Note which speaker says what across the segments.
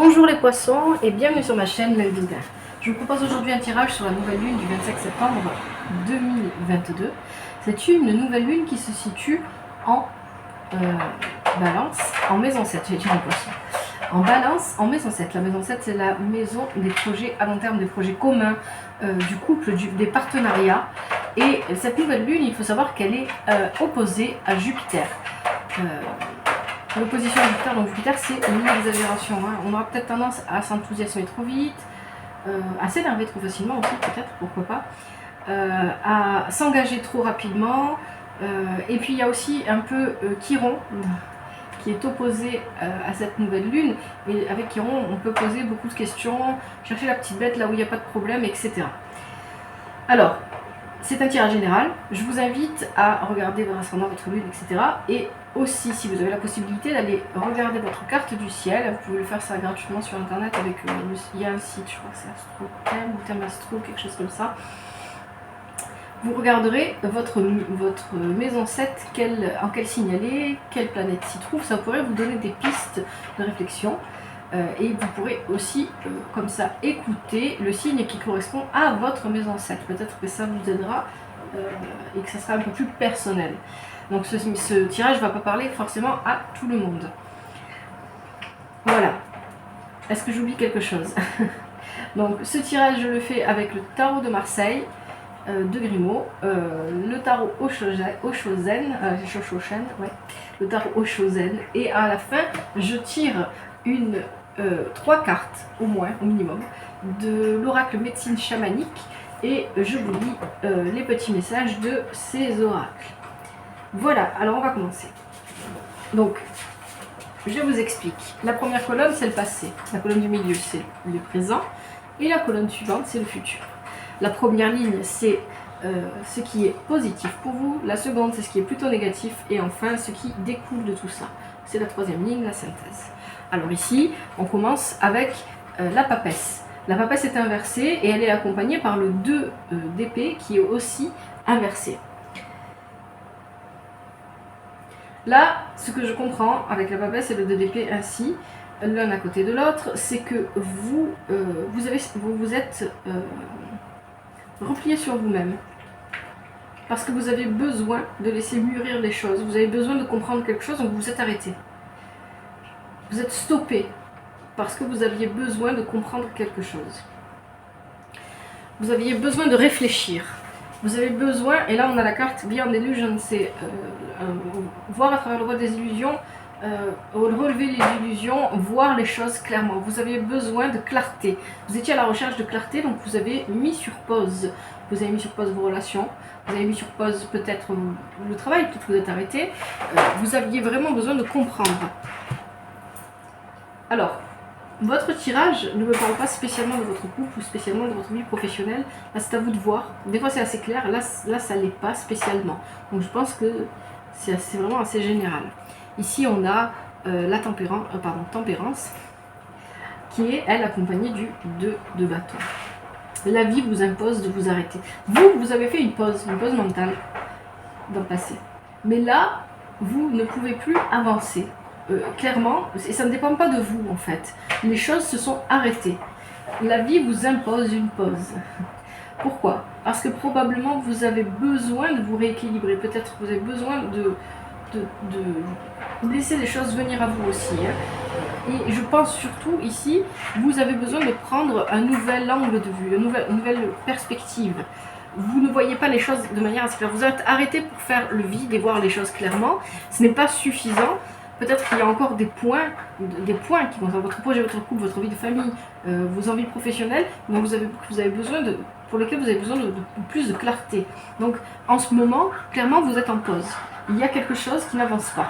Speaker 1: Bonjour les poissons et bienvenue sur ma chaîne L'Œil d'Odin. Je vous propose aujourd'hui un tirage sur la nouvelle lune du 25 septembre 2022. C'est une nouvelle lune qui se situe en balance, en maison 7, j'ai dit les poissons. En balance, en maison 7. La maison 7, c'est la maison des projets à long terme, des projets communs, du couple, des partenariats. Et cette nouvelle lune, il faut savoir qu'elle est opposée à Jupiter. L'opposition à Jupiter, donc Jupiter, c'est une exagération. Hein. On aura peut-être tendance à s'enthousiasmer trop vite, à s'énerver trop facilement aussi, peut-être, pourquoi pas, à s'engager trop rapidement. Et puis il y a aussi un peu Chiron, qui est opposé à cette nouvelle lune. Et avec Chiron, on peut poser beaucoup de questions, chercher la petite bête là où il n'y a pas de problème, etc. Alors, c'est un tirage général. Je vous invite à regarder votre ascendant, votre lune, etc. Et aussi, si vous avez la possibilité d'aller regarder votre carte du ciel, vous pouvez le faire ça gratuitement sur internet avec il y a un site, je crois que c'est Astro-Thème ou Thème Astro, quelque chose comme ça. Vous regarderez votre maison 7, en quel signe elle est, quelle planète s'y trouve. Ça pourrait vous donner des pistes de réflexion. Et vous pourrez aussi, comme ça, écouter le signe qui correspond à votre maison 7. Peut-être que ça vous aidera et que ça sera un peu plus personnel. Donc ce tirage ne va pas parler forcément à tout le monde. Voilà. Est-ce que j'oublie quelque chose? Donc ce tirage, je le fais avec le tarot de Marseille, de Grimaud, le tarot Oshozen, le tarot Oshozen, et à la fin, je tire 3 cartes, au moins, au minimum, de l'oracle médecine chamanique, et je vous lis les petits messages de ces oracles. Voilà, alors on va commencer. Donc, je vous explique. La première colonne, c'est le passé. La colonne du milieu, c'est le présent. Et la colonne suivante, c'est le futur. La première ligne, c'est ce qui est positif pour vous. La seconde, c'est ce qui est plutôt négatif. Et enfin, ce qui découle de tout ça. C'est la troisième ligne, la synthèse. Alors ici, on commence avec la papesse. La papesse est inversée et elle est accompagnée par le 2 d'épée qui est aussi inversé. Là, ce que je comprends avec la papesse et le 2 d'épée ainsi, l'un à côté de l'autre, c'est que vous vous êtes replié sur vous-même. Parce que vous avez besoin de laisser mûrir les choses. Vous avez besoin de comprendre quelque chose, donc vous vous êtes arrêté. Vous êtes stoppé parce que vous aviez besoin de comprendre quelque chose. Vous aviez besoin de réfléchir. Vous avez besoin, et là on a la carte Beyond Illusion, c'est voir à travers le voile des illusions, relever les illusions, voir les choses clairement. Vous avez besoin de clarté. Vous étiez à la recherche de clarté, donc vous avez mis sur pause. Vous avez mis sur pause vos relations, vous avez mis sur pause peut-être le travail, peut-être que vous êtes arrêté. Vous aviez vraiment besoin de comprendre. Alors, votre tirage ne me parle pas spécialement de votre couple ou spécialement de votre vie professionnelle. Là, c'est à vous de voir. Des fois, c'est assez clair. Là ça ne l'est pas spécialement. Donc, je pense que c'est vraiment assez général. Ici, on a la tempérance, qui est, elle, accompagnée du 2 de bâton. La vie vous impose de vous arrêter. Vous avez fait une pause mentale dans le passé. Mais là, vous ne pouvez plus avancer. Clairement, et ça ne dépend pas de vous en fait. Les choses se sont arrêtées. La vie vous impose une pause. Pourquoi? Parce que probablement vous avez besoin de vous rééquilibrer. Peut-être que vous avez besoin de laisser les choses venir à vous aussi. Hein. Et je pense surtout ici, vous avez besoin de prendre un nouvel angle de vue, une nouvelle perspective. Vous ne voyez pas les choses de manière assez claire. Vous êtes arrêté pour faire le vide et voir les choses clairement. Ce n'est pas suffisant. Peut-être qu'il y a encore des points qui vont dans votre projet, votre couple, votre vie de famille, vos envies professionnelles, donc pour lesquelles vous avez besoin de plus de clarté. Donc en ce moment, clairement, vous êtes en pause. Il y a quelque chose qui n'avance pas.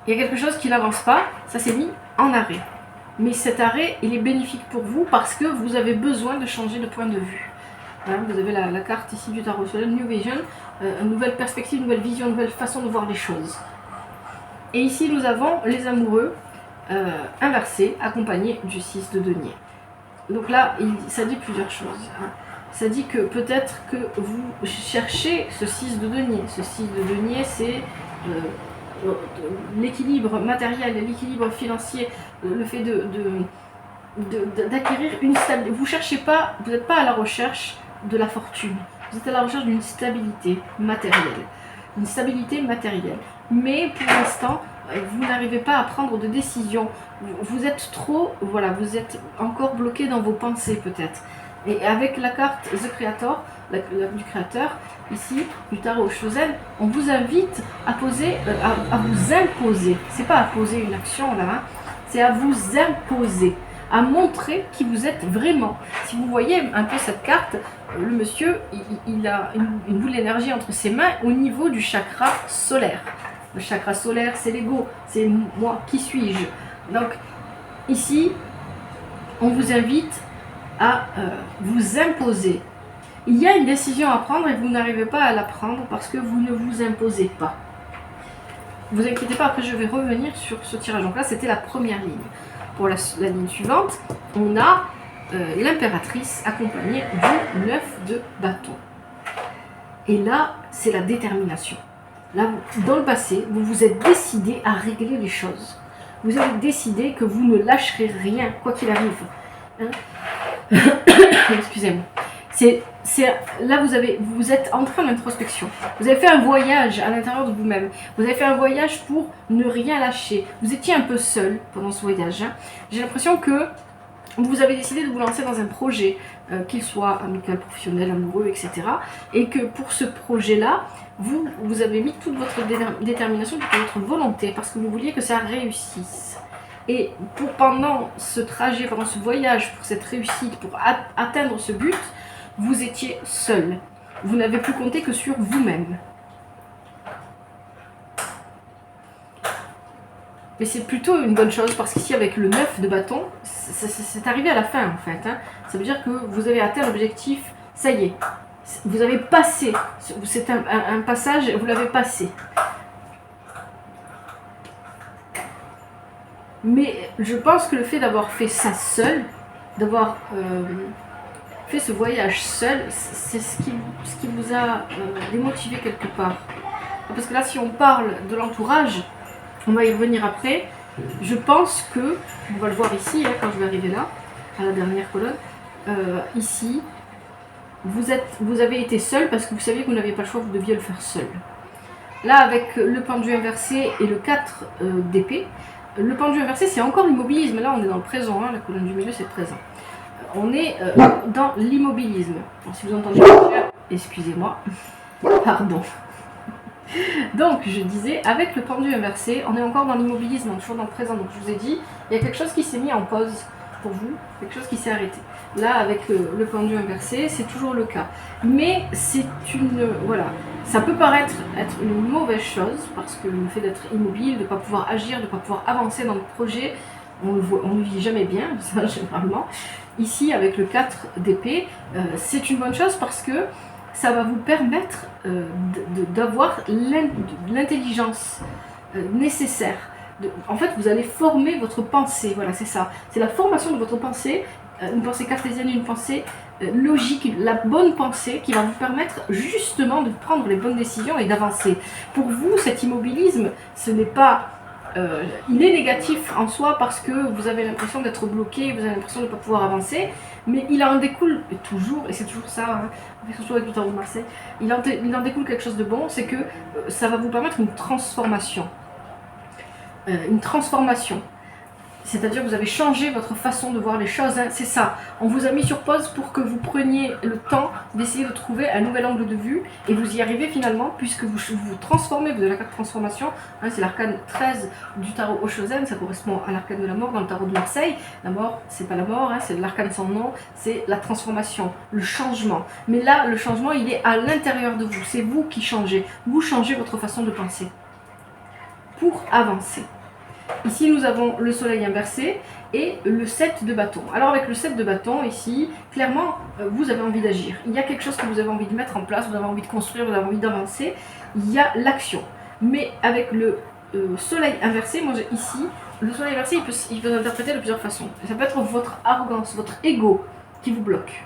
Speaker 1: Il y a quelque chose qui n'avance pas, ça s'est mis en arrêt. Mais cet arrêt, il est bénéfique pour vous parce que vous avez besoin de changer de point de vue. Voilà, vous avez la carte ici du tarot solaire, New Vision, une nouvelle perspective, une nouvelle vision, une nouvelle façon de voir les choses. Et ici, nous avons les amoureux inversés, accompagnés du 6 de denier. Donc là, ça dit plusieurs choses. Hein. Ça dit que peut-être que vous cherchez ce 6 de denier. Ce 6 de denier, c'est l'équilibre matériel, l'équilibre financier, le fait d'acquérir une stabilité. Vous cherchez pas, vous n'êtes pas à la recherche de la fortune, vous êtes à la recherche d'une stabilité matérielle. Une stabilité matérielle. Mais pour l'instant, vous n'arrivez pas à prendre de décision. Vous êtes trop, voilà, vous êtes encore bloqué dans vos pensées peut-être. Et avec la carte The Creator, du créateur, ici, du tarot Chosen, on vous invite à poser, à vous imposer. C'est pas à poser une action là, hein, c'est à vous imposer, à montrer qui vous êtes vraiment. Si vous voyez un peu cette carte, le monsieur, il a une boule d'énergie entre ses mains au niveau du chakra solaire. Le chakra solaire, c'est l'ego, c'est moi, qui suis-je? Donc, ici, on vous invite à vous imposer. Il y a une décision à prendre et vous n'arrivez pas à la prendre parce que vous ne vous imposez pas. Vous inquiétez pas, après je vais revenir sur ce tirage. Donc là, c'était la première ligne. Pour la ligne suivante, on a l'impératrice accompagnée du 9 de bâton. Et là, c'est la détermination. Là, dans le passé, vous vous êtes décidé à régler les choses. Vous avez décidé que vous ne lâcherez rien, quoi qu'il arrive. Hein. Excusez-moi. Là, vous êtes en train d'introspection. Vous avez fait un voyage à l'intérieur de vous-même. Vous avez fait un voyage pour ne rien lâcher. Vous étiez un peu seul pendant ce voyage. Hein. J'ai l'impression que vous avez décidé de vous lancer dans un projet, qu'il soit amical, professionnel, amoureux, etc. Et que pour ce projet-là, vous avez mis toute votre détermination, toute votre volonté, parce que vous vouliez que ça réussisse. Et pendant ce trajet, pendant ce voyage, pour cette réussite, pour atteindre ce but, vous étiez seul. Vous n'avez plus compté que sur vous-même. Mais c'est plutôt une bonne chose, parce qu'ici, avec le 9 de bâton, c'est arrivé à la fin, en fait. Hein. Ça veut dire que vous avez atteint l'objectif, ça y est. Vous avez passé. C'est un passage, vous l'avez passé. Mais je pense que le fait d'avoir fait ça seul, d'avoir fait ce voyage seul, c'est ce qui vous a démotivé quelque part. Parce que là, si on parle de l'entourage, on va y revenir après, je pense que, on va le voir ici, hein, quand je vais arriver là, à la dernière colonne, ici, vous avez été seul parce que vous saviez que vous n'aviez pas le choix, vous deviez le faire seul. Là, avec le pendu inversé et le 4 d'épée, le pendu inversé, c'est encore l'immobilisme. Là, on est dans le présent, hein, la colonne du milieu, c'est le présent. On est dans l'immobilisme. Si vous entendez excusez-moi, pardon. Donc, je disais, avec le pendu inversé, on est encore dans l'immobilisme, toujours dans le présent. Donc, je vous ai dit, il y a quelque chose qui s'est mis en pause pour vous, quelque chose qui s'est arrêté. Là, avec le pendu inversé, c'est toujours le cas. Mais c'est voilà, ça peut paraître être une mauvaise chose, parce que le fait d'être immobile, de ne pas pouvoir agir, de ne pas pouvoir avancer dans le projet, on ne vit jamais bien, ça, généralement. Ici, avec le 4 d'épée, c'est une bonne chose parce que ça va vous permettre d'avoir l'intelligence nécessaire. En fait, vous allez former votre pensée, voilà, c'est ça. C'est la formation de votre pensée, une pensée cartésienne, une pensée logique, la bonne pensée qui va vous permettre justement de prendre les bonnes décisions et d'avancer. Pour vous, cet immobilisme, ce n'est pas... il est négatif en soi parce que vous avez l'impression d'être bloqué, vous avez l'impression de ne pas pouvoir avancer, mais il en découle toujours, et c'est toujours ça, hein, surtout avec le tarot de Marseille, il en découle quelque chose de bon, c'est que ça va vous permettre une transformation. C'est-à-dire que vous avez changé votre façon de voir les choses, hein, c'est ça. On vous a mis sur pause pour que vous preniez le temps d'essayer de trouver un nouvel angle de vue, et vous y arrivez finalement, puisque vous vous transformez, vous avez la carte transformation, hein, c'est l'arcane 13 du tarot Oshozen, ça correspond à l'arcane de la mort dans le tarot de Marseille. La mort, c'est pas la mort, hein, c'est l'arcane sans nom, c'est la transformation, le changement. Mais là, le changement, il est à l'intérieur de vous, c'est vous qui changez, vous changez votre façon de penser pour avancer. Ici, nous avons le soleil inversé et le 7 de bâton. Alors, avec le 7 de bâton, ici, clairement, vous avez envie d'agir. Il y a quelque chose que vous avez envie de mettre en place, vous avez envie de construire, vous avez envie d'avancer. Il y a l'action. Mais avec le soleil inversé, moi, ici, le soleil inversé, il peut s'interpréter de plusieurs façons. Ça peut être votre arrogance, votre ego qui vous bloque.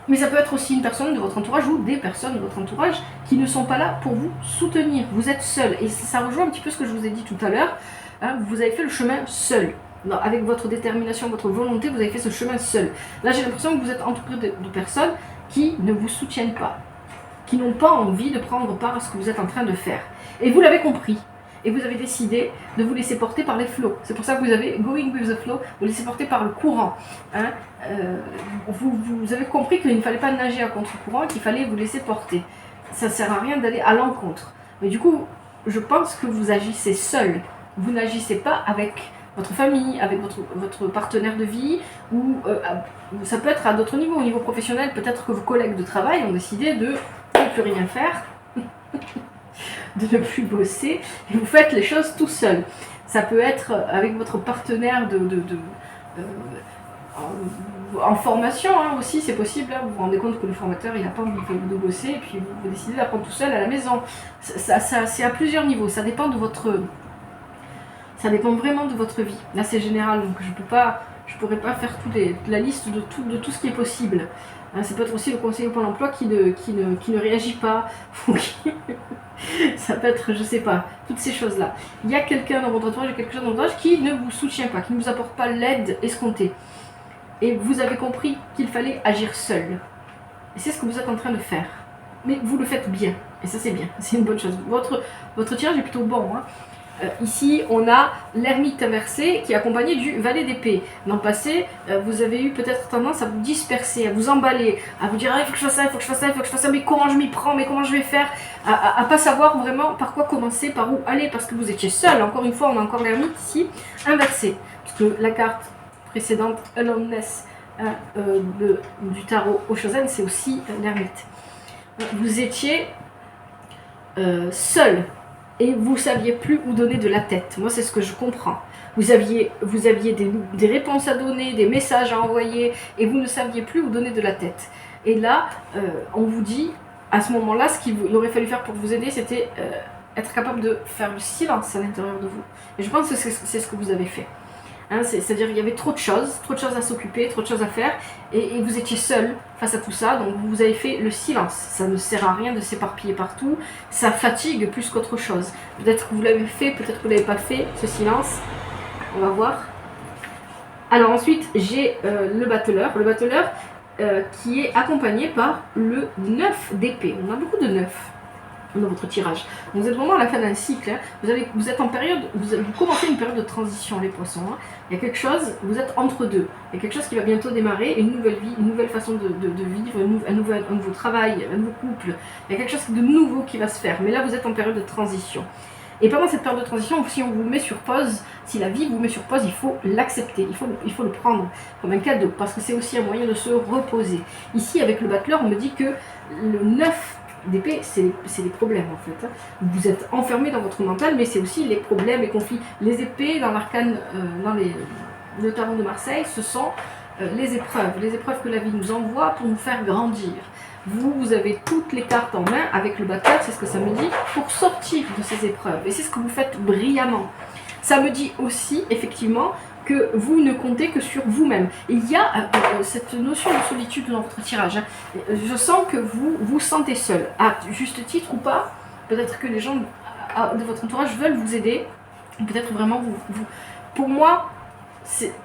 Speaker 1: Mais ça peut être aussi une personne de votre entourage ou des personnes de votre entourage qui ne sont pas là pour vous soutenir. Vous êtes seul. Et ça rejoint un petit peu ce que je vous ai dit tout à l'heure. Hein, vous avez fait le chemin seul. Non, avec votre détermination, votre volonté, vous avez fait ce chemin seul. Là, j'ai l'impression que vous êtes entouré de personnes qui ne vous soutiennent pas, qui n'ont pas envie de prendre part à ce que vous êtes en train de faire. Et vous l'avez compris. Et vous avez décidé de vous laisser porter par les flots. C'est pour ça que vous avez going with the flow, vous laissez porter par le courant. Hein. Vous avez compris qu'il ne fallait pas nager à contre-courant, qu'il fallait vous laisser porter. Ça ne sert à rien d'aller à l'encontre. Mais du coup, je pense que vous agissez seul. Vous n'agissez pas avec votre famille, avec votre partenaire de vie, ou ça peut être à d'autres niveaux. Au niveau professionnel, peut-être que vos collègues de travail ont décidé de ne plus rien faire. De ne plus bosser, et vous faites les choses tout seul. Ça peut être avec votre partenaire en formation hein, aussi, c'est possible. Hein, vous vous rendez compte que le formateur il n'a pas envie de bosser, et puis vous décidez d'apprendre tout seul à la maison. C'est à plusieurs niveaux, ça dépend vraiment de votre vie. Là c'est général, donc je pourrais pas faire la liste de tout ce qui est possible. Hein, ça peut être aussi le conseiller Pôle emploi qui ne réagit pas, ça peut être, je sais pas, toutes ces choses-là. Il y a quelqu'un dans votre entourage, quelque chose dans votre entourage qui ne vous soutient pas, qui ne vous apporte pas l'aide escomptée. Et vous avez compris qu'il fallait agir seul. Et c'est ce que vous êtes en train de faire. Mais vous le faites bien. Et ça c'est bien, c'est une bonne chose. Votre tirage est plutôt bon. Hein. Ici, on a l'ermite inversé qui est accompagné du valet d'épée. Dans le passé, vous avez eu peut-être tendance à vous disperser, à vous emballer, à vous dire ah, il faut que je fasse ça, il faut que je fasse ça, il faut que je fasse ça, mais comment je m'y prends, mais comment je vais faire, à pas savoir vraiment par quoi commencer, par où aller, parce que vous étiez seul. Encore une fois, on a encore l'ermite ici inversé. Parce que la carte précédente, Aloneness, du tarot Oshozen, c'est aussi l'ermite. Vous étiez seul. Et vous ne saviez plus où donner de la tête. Moi, c'est ce que je comprends. Vous aviez des réponses à donner, des messages à envoyer, et vous ne saviez plus où donner de la tête. Et là, on vous dit, à ce moment-là, ce qu'il aurait fallu faire pour vous aider, c'était être capable de faire le silence à l'intérieur de vous. Et je pense que c'est ce que vous avez fait. Hein, c'est-à-dire qu'il y avait trop de choses à s'occuper, trop de choses à faire, et vous étiez seul face à tout ça, donc vous avez fait le silence. Ça ne sert à rien de s'éparpiller partout, ça fatigue plus qu'autre chose. Peut-être que vous l'avez fait, peut-être que vous ne l'avez pas fait, ce silence. On va voir. Alors ensuite, j'ai le battleur. Le battleur qui est accompagné par le 9 d'épée. On a beaucoup de 9 dans votre tirage. Donc vous êtes vraiment à la fin d'un cycle. Hein. Vous êtes en période, vous commencez une période de transition, les poissons. Hein. Il y a quelque chose, vous êtes entre deux. Il y a quelque chose qui va bientôt démarrer, une nouvelle vie, une nouvelle façon de vivre, un nouveau travail, un nouveau couple. Il y a quelque chose de nouveau qui va se faire. Mais là, vous êtes en période de transition. Et pendant cette période de transition, si on vous met sur pause, si la vie vous met sur pause, il faut l'accepter, il faut le prendre comme un cadeau, parce que c'est aussi un moyen de se reposer. Ici, avec le battleur, on me dit que le 9 d'épée, c'est les problèmes en fait. Vous êtes enfermé dans votre mental, mais c'est aussi les problèmes, les conflits. Les épées, dans l'arcane, le tarot de Marseille, ce sont les épreuves que la vie nous envoie pour nous faire grandir. Vous avez toutes les cartes en main avec le battleur, c'est ce que ça me dit, pour sortir de ces épreuves. Et c'est ce que vous faites brillamment. Ça me dit aussi, effectivement, que vous ne comptez que sur vous-même. Il y a cette notion de solitude dans votre tirage. Hein. Je sens que vous vous sentez seul, à juste titre ou pas. Peut-être que les gens de votre entourage veulent vous aider. Peut-être vraiment pour moi,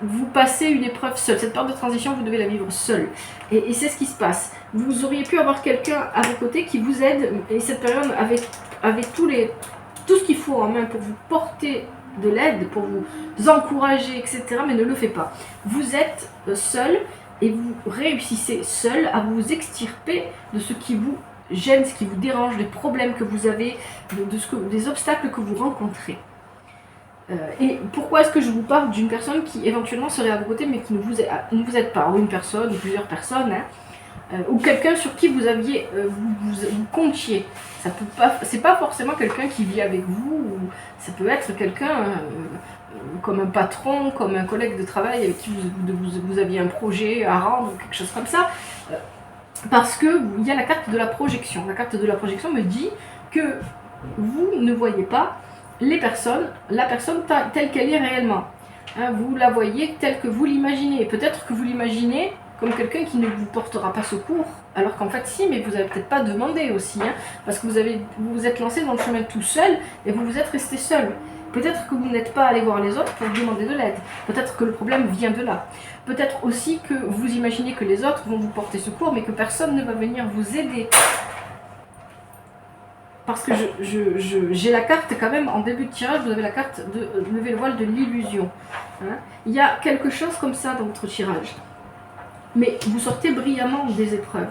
Speaker 1: vous passez une épreuve seul. Cette période de transition, vous devez la vivre seul. Et c'est ce qui se passe. Vous auriez pu avoir quelqu'un à vos côtés qui vous aide. Et cette période, avec tout ce qu'il faut en main pour vous porter de l'aide, pour vous encourager, etc. Mais ne le faites pas. Vous êtes seul et vous réussissez seul à vous extirper de ce qui vous gêne, ce qui vous dérange, des problèmes que vous avez, des obstacles que vous rencontrez. Et pourquoi est-ce que je vous parle d'une personne qui éventuellement serait à vos côtés mais qui ne vous aide pas, ou une personne, ou plusieurs personnes, hein, ou quelqu'un sur qui vous aviez, vous comptiez. C'est pas forcément quelqu'un qui vit avec vous, ou ça peut être quelqu'un comme un patron, comme un collègue de travail avec qui vous aviez un projet à rendre, ou quelque chose comme ça, parce qu'il y a la carte de la projection. La carte de la projection me dit que vous ne voyez pas la personne telle qu'elle est réellement. Hein, vous la voyez telle que vous l'imaginez. Peut-être que vous l'imaginez comme quelqu'un qui ne vous portera pas secours, alors qu'en fait si, mais vous n'avez peut-être pas demandé aussi, hein, parce que vous vous êtes lancé dans le chemin tout seul et vous vous êtes resté seul. Peut-être que vous n'êtes pas allé voir les autres pour demander de l'aide. Peut-être que le problème vient de là. Peut-être aussi que vous imaginez que les autres vont vous porter secours, mais que personne ne va venir vous aider. Parce que j'ai la carte quand même, en début de tirage, vous avez la carte de lever le voile de l'illusion. Hein, il y a quelque chose comme ça dans votre tirage. Mais vous sortez brillamment des épreuves.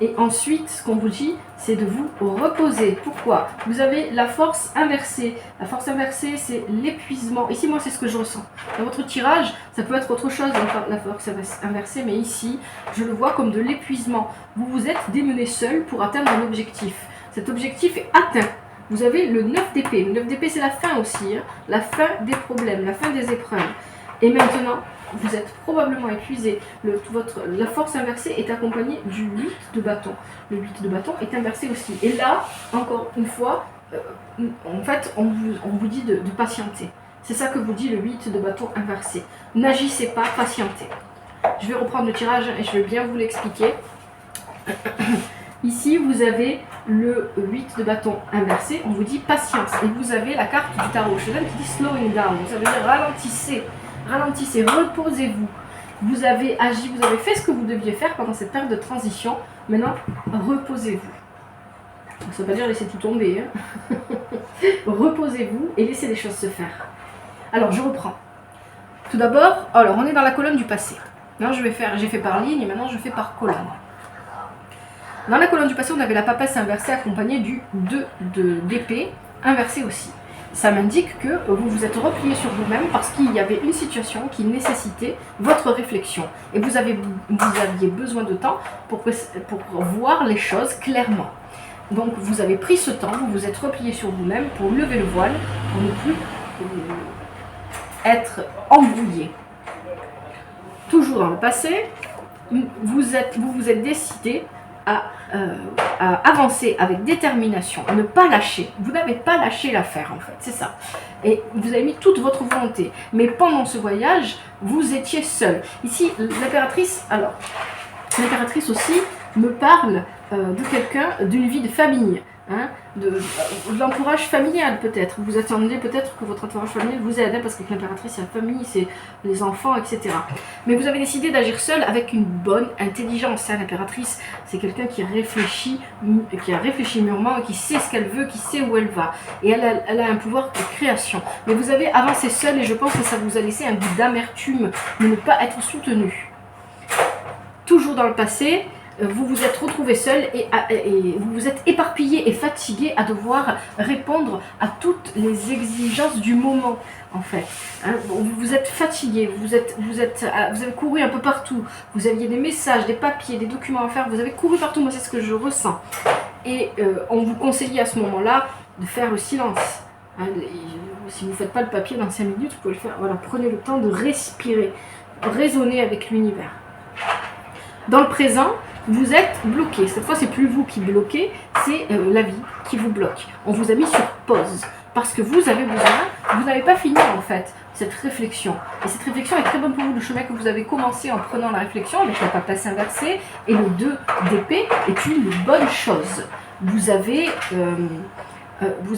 Speaker 1: Et ensuite, ce qu'on vous dit, c'est de vous reposer. Pourquoi? Vous avez la force inversée. La force inversée, c'est l'épuisement. Ici, moi, c'est ce que je ressens. Dans votre tirage, ça peut être autre chose, la force inversée, mais ici, je le vois comme de l'épuisement. Vous vous êtes démené seul pour atteindre un objectif. Cet objectif est atteint. Vous avez le 9 d'épée. Le 9 d'épée, c'est la fin aussi. Hein, la fin des problèmes, la fin des épreuves. Et maintenant, vous êtes probablement épuisé. La force inversée est accompagnée du 8 de bâton. Le 8 de bâton est inversé aussi. Et là, encore une fois, en fait, on vous dit de patienter. C'est ça que vous dit le 8 de bâton inversé. N'agissez pas, patientez. Je vais reprendre le tirage et je vais bien vous l'expliquer. Ici, vous avez le 8 de bâton inversé. On vous dit patience. Et vous avez la carte du tarot Shodan qui dit slowing down. Ça veut dire ralentissez. Ralentissez, reposez-vous. Vous avez agi, vous avez fait ce que vous deviez faire pendant cette période de transition. Maintenant, reposez-vous. Ça ne veut pas dire laisser tout tomber. Hein. Reposez-vous et laissez les choses se faire. Alors, je reprends. Tout d'abord, alors on est dans la colonne du passé. Là, j'ai fait par ligne et maintenant je fais par colonne. Dans la colonne du passé, on avait la papesse inversée accompagnée du 2 d'épée inversé aussi. Ça m'indique que vous vous êtes replié sur vous-même parce qu'il y avait une situation qui nécessitait votre réflexion. Et vous aviez besoin de temps pour voir les choses clairement. Donc vous avez pris ce temps, vous vous êtes replié sur vous-même pour lever le voile, pour ne plus être embrouillé. Toujours dans le passé, vous vous êtes décidé à avancer avec détermination, à ne pas lâcher. Vous n'avez pas lâché l'affaire en fait, c'est ça. Et vous avez mis toute votre volonté. Mais pendant ce voyage, vous étiez seul. Ici, l'impératrice, alors, l'impératrice aussi me parle de quelqu'un, d'une vie de famille. Hein, de l'entourage familial peut-être. Vous attendez peut-être que votre entourage familial vous aide, hein, parce que l'impératrice c'est la famille, c'est les enfants, etc. Mais vous avez décidé d'agir seul avec une bonne intelligence. Hein. L'impératrice, c'est quelqu'un qui a réfléchi mûrement, qui sait ce qu'elle veut, qui sait où elle va. Et elle a un pouvoir de création. Mais vous avez avancé seul et je pense que ça vous a laissé un goût d'amertume de ne pas être soutenu. Toujours dans le passé, vous vous êtes retrouvé seul et vous vous êtes éparpillé et fatigué à devoir répondre à toutes les exigences du moment, en fait. Hein, vous êtes fatigué, vous avez couru un peu partout, vous aviez des messages, des papiers, des documents à faire, vous avez couru partout, moi c'est ce que je ressens. Et on vous conseillait à ce moment-là de faire le silence. Hein, si vous ne faites pas le papier dans 5 minutes, vous pouvez le faire. Voilà, prenez le temps de respirer, raisonner avec l'univers. Dans le présent, vous êtes bloqué. Cette fois, c'est plus vous qui bloquez, c'est la vie qui vous bloque. On vous a mis sur pause parce que vous avez besoin, vous n'avez pas fini en fait cette réflexion. Et cette réflexion est très bonne pour vous. Le chemin que vous avez commencé en prenant la réflexion avec la papesse inversée et le 2 d'épée est une bonne chose. Vous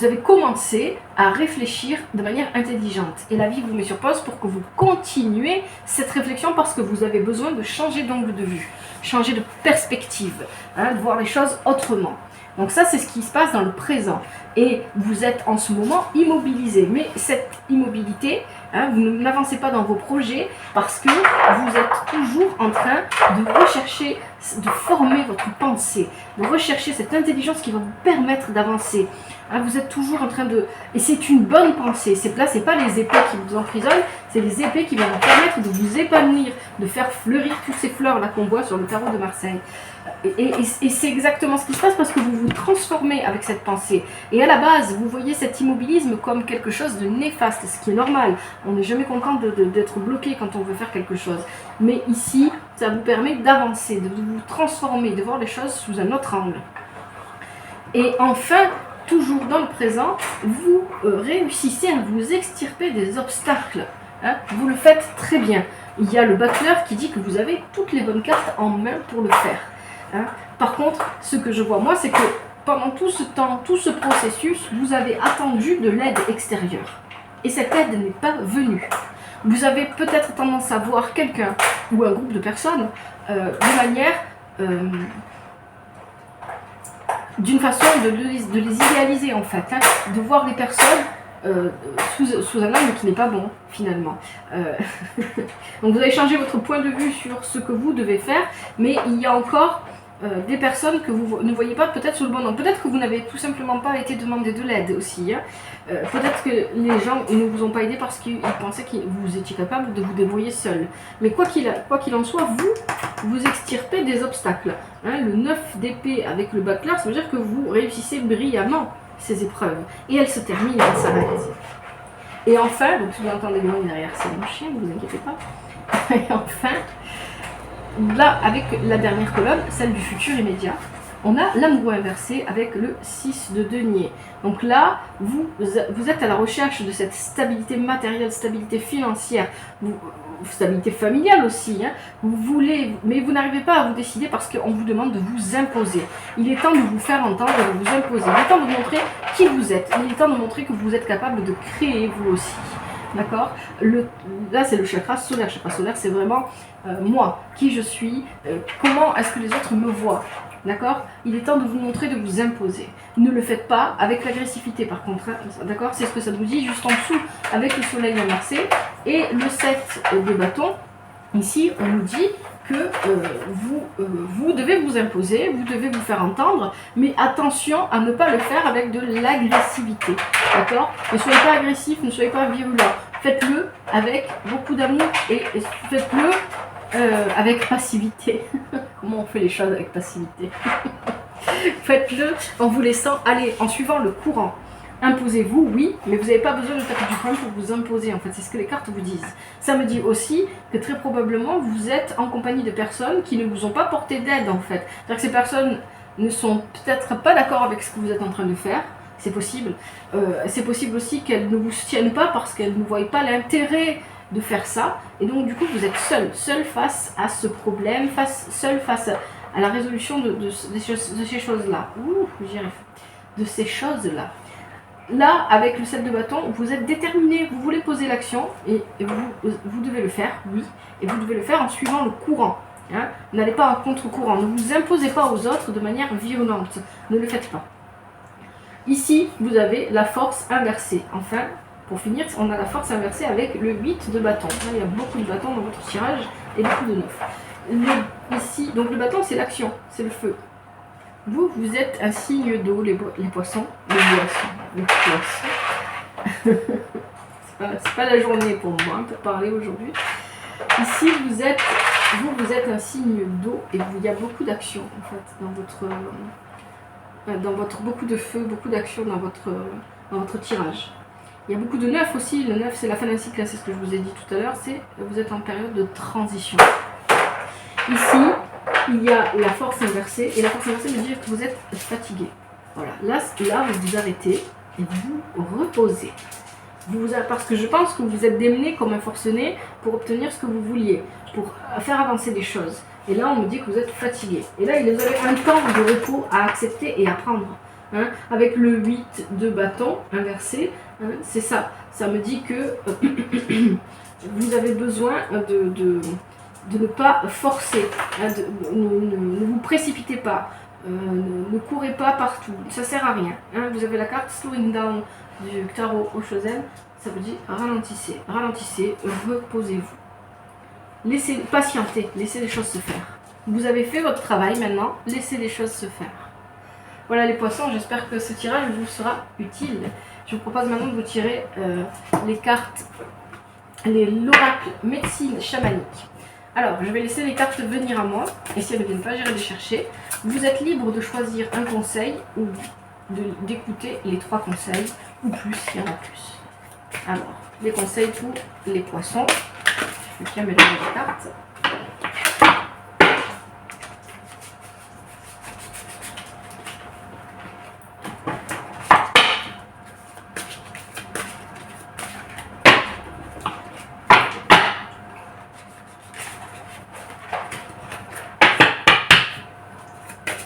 Speaker 1: avez commencé à réfléchir de manière intelligente. Et la vie vous met sur pause pour que vous continuez cette réflexion parce que vous avez besoin de changer d'angle de vue, changer de perspective, hein, de voir les choses autrement. Donc ça, c'est ce qui se passe dans le présent. Et vous êtes en ce moment immobilisé. Mais cette immobilité, hein, vous n'avancez pas dans vos projets parce que vous êtes toujours en train de rechercher, de former votre pensée, de rechercher cette intelligence qui va vous permettre d'avancer. Hein, vous êtes toujours en train de... Et c'est une bonne pensée. Là, ce n'est pas les épées qui vous emprisonnent, c'est les épées qui vont vous permettre de vous épanouir, de faire fleurir toutes ces fleurs-là qu'on voit sur le tarot de Marseille. Et c'est exactement ce qui se passe parce que vous vous transformez avec cette pensée. Et à la base, vous voyez cet immobilisme comme quelque chose de néfaste, ce qui est normal. On n'est jamais content d'être bloqué quand on veut faire quelque chose. Mais ici, ça vous permet d'avancer, de vous transformer, de voir les choses sous un autre angle. Et enfin, toujours dans le présent, vous réussissez à vous extirper des obstacles. Hein, vous le faites très bien. Il y a le battleur qui dit que vous avez toutes les bonnes cartes en main pour le faire. Hein. Par contre, ce que je vois moi, c'est que pendant tout ce temps, tout ce processus, vous avez attendu de l'aide extérieure. Et cette aide n'est pas venue. Vous avez peut-être tendance à voir quelqu'un ou un groupe de personnes de manière... d'une façon de les idéaliser en fait, hein, de voir les personnes sous un angle qui n'est pas bon finalement. Donc vous avez changé votre point de vue sur ce que vous devez faire, mais il y a encore des personnes que vous ne voyez pas peut-être sous le bon angle. Peut-être que vous n'avez tout simplement pas été demandé de l'aide aussi. Hein. Peut-être que les gens ne vous ont pas aidé parce qu'ils pensaient que vous étiez capable de vous débrouiller seul. Mais quoi qu'il en soit, vous extirpez des obstacles. Hein. Le 9 d'épée avec le battleur, ça veut dire que vous réussissez brillamment ces épreuves. Et elles se terminent, elles s'arrêtent. Et enfin, donc si vous entendez bien derrière, c'est mon chien, ne vous inquiétez pas. Et enfin, là, avec la dernière colonne, celle du futur immédiat, on a l'amoureux inversé avec le 6 de denier. Donc là, vous êtes à la recherche de cette stabilité matérielle, stabilité financière, stabilité familiale aussi. Hein. Vous voulez, mais vous n'arrivez pas à vous décider parce qu'on vous demande de vous imposer. Il est temps de vous faire entendre, de vous imposer. Il est temps de montrer qui vous êtes. Il est temps de montrer que vous êtes capable de créer vous aussi. D'accord. Là, c'est le chakra solaire. Le chakra solaire, c'est vraiment moi, qui je suis, comment est-ce que les autres me voient. D'accord. Il est temps de vous montrer, de vous imposer. Ne le faites pas avec l'agressivité, par contre. Hein, d'accord. C'est ce que ça nous dit juste en dessous, avec le soleil inversé. Et le 7 de bâton, ici, on nous dit que vous devez vous imposer, vous devez vous faire entendre, mais attention à ne pas le faire avec de l'agressivité. D'accord. Ne soyez pas agressif, ne soyez pas virulent. Faites-le avec beaucoup d'amour et faites-le avec passivité. Comment on fait les choses avec passivité? Faites-le en vous laissant aller, en suivant le courant. Imposez-vous, oui, mais vous n'avez pas besoin de taper du poing pour vous imposer, en fait, c'est ce que les cartes vous disent. Ça me dit aussi que très probablement vous êtes en compagnie de personnes qui ne vous ont pas porté d'aide, en fait. C'est-à-dire que ces personnes ne sont peut-être pas d'accord avec ce que vous êtes en train de faire, c'est possible. C'est possible aussi qu'elles ne vous soutiennent pas parce qu'elles ne voient pas l'intérêt de faire ça, et donc du coup vous êtes seul face à ce problème, seul face à la résolution de ces choses-là. Ouh, j'y arrive. De ces choses-là. Là, avec le 7 de bâton, vous êtes déterminé, vous voulez poser l'action, et vous devez le faire, oui, et vous devez le faire en suivant le courant. Hein. N'allez pas en contre-courant, ne vous imposez pas aux autres de manière violente, ne le faites pas. Ici, vous avez la force inversée. Enfin, pour finir, on a la force inversée avec le 8 de bâton. Là, il y a beaucoup de bâtons dans votre tirage et beaucoup de 9. Ici, donc le bâton, c'est l'action, c'est le feu. Vous êtes un signe d'eau, les poissons, les poissons. c'est pas la journée pour moi pour parler aujourd'hui. Ici, vous êtes un signe d'eau et il y a beaucoup d'action en fait dans votre beaucoup de feu, beaucoup d'action dans votre tirage. Il y a beaucoup de 9 aussi. Le 9, c'est la fin d'un cycle, c'est ce que je vous ai dit tout à l'heure. Vous êtes en période de transition. Ici, il y a la force inversée, et la force inversée veut dire que vous êtes fatigué. Voilà, là vous vous arrêtez et vous reposez. Parce que je pense que vous êtes démené comme un forcené pour obtenir ce que vous vouliez, pour faire avancer des choses. Et là, on me dit que vous êtes fatigué. Et là, vous avez un temps de repos à accepter et à prendre. Hein, avec le 8 de bâton inversé, hein, c'est ça. Ça me dit que vous avez besoin de ne pas forcer, hein, ne vous précipitez pas, ne courez pas partout, ça sert à rien. Hein. Vous avez la carte Slowing Down du tarot Oshozen, ça veut dire ralentissez, reposez-vous. Laissez patienter, laissez les choses se faire. Vous avez fait votre travail maintenant, laissez les choses se faire. Voilà les poissons, j'espère que ce tirage vous sera utile. Je vous propose maintenant de vous tirer les cartes, l'oracle médecine chamanique. Alors, je vais laisser les cartes venir à moi, et si elles ne viennent pas, j'irai les chercher. Vous êtes libre de choisir un conseil ou d'écouter les 3 conseils, ou plus, il y en a plus. Alors, les conseils pour les poissons. Je vais bien mélanger les cartes.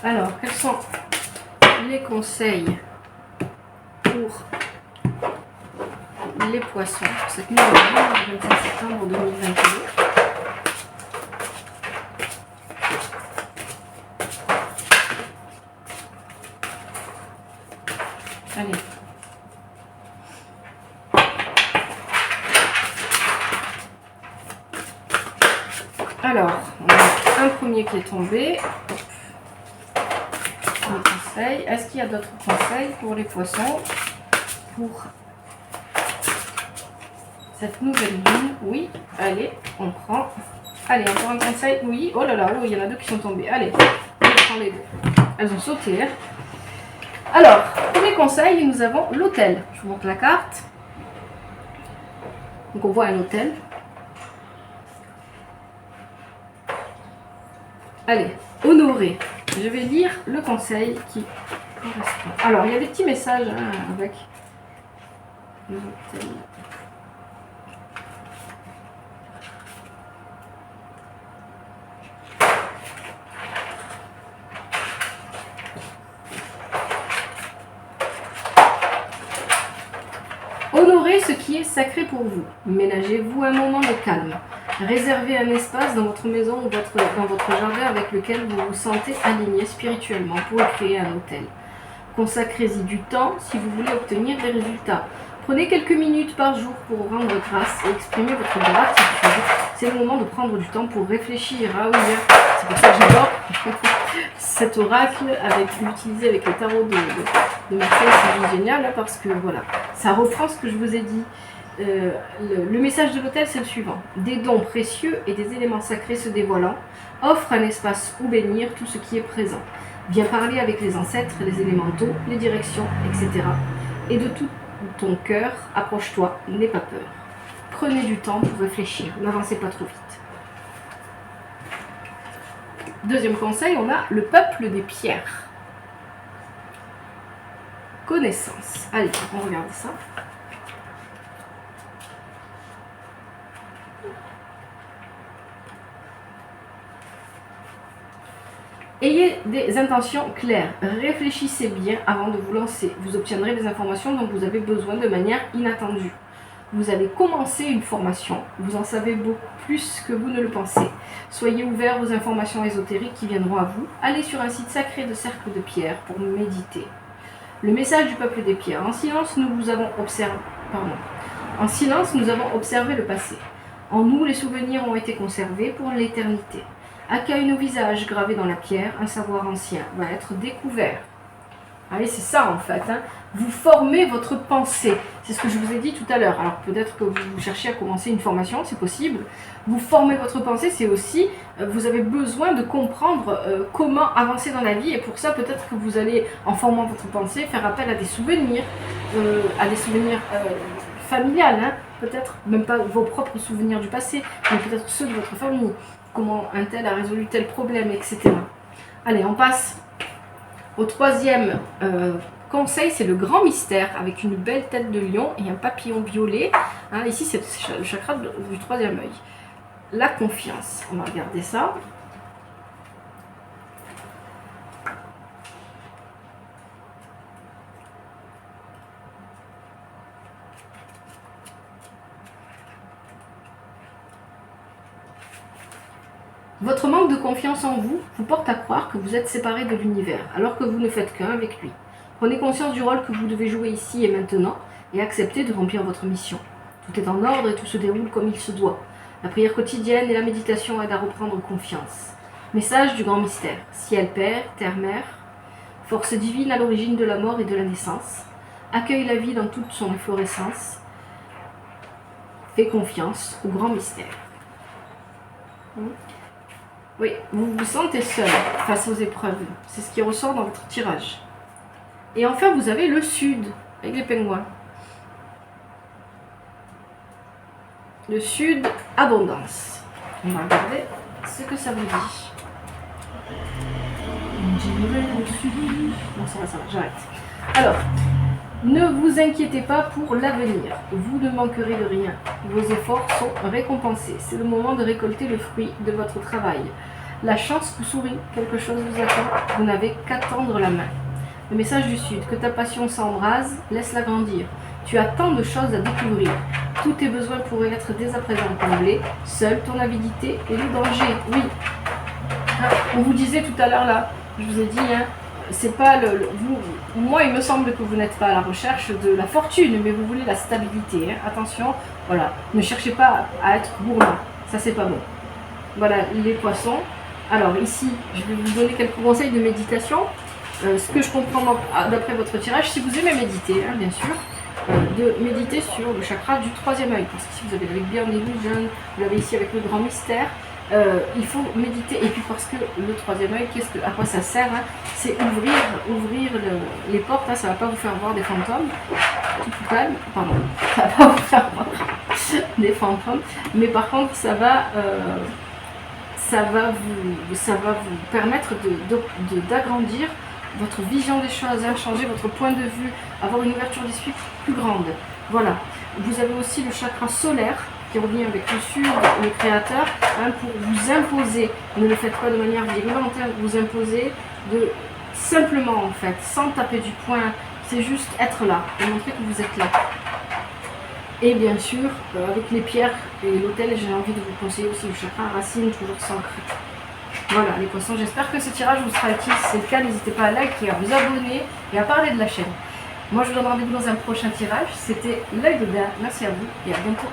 Speaker 1: Alors, quels sont les conseils pour les poissons pour cette nouvelle lune du 27 septembre 2022? Allez. Alors, on a un premier qui est tombé. Est-ce qu'il y a d'autres conseils pour les poissons pour cette nouvelle lune? Oui, allez, on prend. Allez, encore un conseil. Oui, oh là là, oh, il y en a deux qui sont tombés. Allez, on prend les deux. Elles ont sauté. Hein. Alors, premier conseil, nous avons l'hôtel. Je vous montre la carte. Donc on voit un hôtel. Allez, honorer. Je vais lire le conseil qui correspond. Alors, il y a des petits messages hein, avec l'hôtel. Honorez ce qui est sacré pour vous. Ménagez-vous un moment de calme. Réservez un espace dans votre maison ou dans votre jardin avec lequel vous vous sentez aligné spirituellement pour créer un hôtel. Consacrez-y du temps si vous voulez obtenir des résultats. Prenez quelques minutes par jour pour rendre grâce et exprimer votre gratitude. C'est le moment de prendre du temps pour réfléchir. Ah oui, c'est pour ça que j'adore cet oracle utilisé avec le tarot de Marseille. C'est génial hein, parce que voilà, ça reprend ce que je vous ai dit. Le message de l'hôtel, c'est le suivant. Des dons précieux et des éléments sacrés se dévoilant, offre un espace où bénir tout ce qui est présent. Viens parler avec les ancêtres, les élémentaux, les directions, etc. Et de tout ton cœur, approche-toi, n'aie pas peur. Prenez du temps pour réfléchir, n'avancez pas trop vite. Deuxième conseil, on a le peuple des pierres. Connaissance. Allez, on regarde ça. Ayez des intentions claires, réfléchissez bien avant de vous lancer. Vous obtiendrez des informations dont vous avez besoin de manière inattendue. Vous allez commencer une formation, vous en savez beaucoup plus que vous ne le pensez. Soyez ouverts aux informations ésotériques qui viendront à vous. Allez sur un site sacré de cercle de pierre pour méditer. Le message du peuple des pierres. En silence, nous avons observé le passé. En nous, les souvenirs ont été conservés pour l'éternité. Accueille nos visages gravés dans la pierre, un savoir ancien va être découvert. Allez, c'est ça en fait. Hein. Vous formez votre pensée. C'est ce que je vous ai dit tout à l'heure. Alors peut-être que vous cherchez à commencer une formation, c'est possible. Vous formez votre pensée, c'est aussi, vous avez besoin de comprendre comment avancer dans la vie. Et pour ça, peut-être que vous allez, en formant votre pensée, faire appel à des souvenirs familiales. Hein. Peut-être même pas vos propres souvenirs du passé, mais peut-être ceux de votre famille. Comment un tel a résolu tel problème, etc. Allez, on passe au troisième conseil, c'est le grand mystère, avec une belle tête de lion et un papillon violet. Hein, ici, c'est le chakra du troisième œil. La confiance, on va regarder ça. Votre manque de confiance en vous vous porte à croire que vous êtes séparé de l'univers, alors que vous ne faites qu'un avec lui. Prenez conscience du rôle que vous devez jouer ici et maintenant, et acceptez de remplir votre mission. Tout est en ordre et tout se déroule comme il se doit. La prière quotidienne et la méditation aident à reprendre confiance. Message du grand mystère. Ciel Père, Terre Mère, force divine à l'origine de la mort et de la naissance. Accueille la vie dans toute son efflorescence. Fais confiance au grand mystère. Oui, vous vous sentez seul face aux épreuves. C'est ce qui ressort dans votre tirage. Et enfin, vous avez le sud, avec les pingouins. Le sud, abondance. On va regarder ce que ça vous dit. Non, ça va, j'arrête. Alors, ne vous inquiétez pas pour l'avenir. Vous ne manquerez de rien. Vos efforts sont récompensés. C'est le moment de récolter le fruit de votre travail. La chance vous sourit, quelque chose vous attend, vous n'avez qu'à tendre la main. Le message du Sud, que ta passion s'embrase, laisse-la grandir. Tu as tant de choses à découvrir. Tous tes besoins pourraient être dès à présent comblés. Seule ton avidité et le danger. Oui, on vous disait tout à l'heure là, je vous ai dit, hein, c'est pas moi il me semble que vous n'êtes pas à la recherche de la fortune, mais vous voulez la stabilité. Hein. Attention, voilà, ne cherchez pas à être gourmand, ça c'est pas bon. Voilà les poissons. Alors ici, je vais vous donner quelques conseils de méditation. Ce que je comprends d'après votre tirage, si vous aimez méditer, hein, bien sûr, de méditer sur le chakra du troisième œil. Parce que si vous avez avec Beyond Illusion, vous l'avez ici avec le grand mystère, il faut méditer. Et puis parce que le troisième œil, à quoi ça sert, hein, c'est ouvrir les portes. Hein, ça ne va pas vous faire voir des fantômes. Tout calme, pardon. Ça ne va pas vous faire voir des fantômes. Mais par contre, ça va vous permettre d'agrandir votre vision des choses, hein, changer votre point de vue, avoir une ouverture d'esprit plus grande. Voilà. Vous avez aussi le chakra solaire qui revient avec le Sud, le Créateur, hein, pour vous imposer. Ne le faites pas de manière virulente, hein, vous imposer simplement en fait, sans taper du poing. C'est juste être là et montrer que vous êtes là. Et bien sûr, avec les pierres et l'autel, j'ai envie de vous conseiller aussi le chakra racine, toujours s'ancrer. Voilà les poissons, j'espère que ce tirage vous sera utile. Si c'est le cas, n'hésitez pas à liker, à vous abonner et à parler de la chaîne. Moi je vous donne rendez-vous dans un prochain tirage. C'était l'œil de Béa, merci à vous et à bientôt.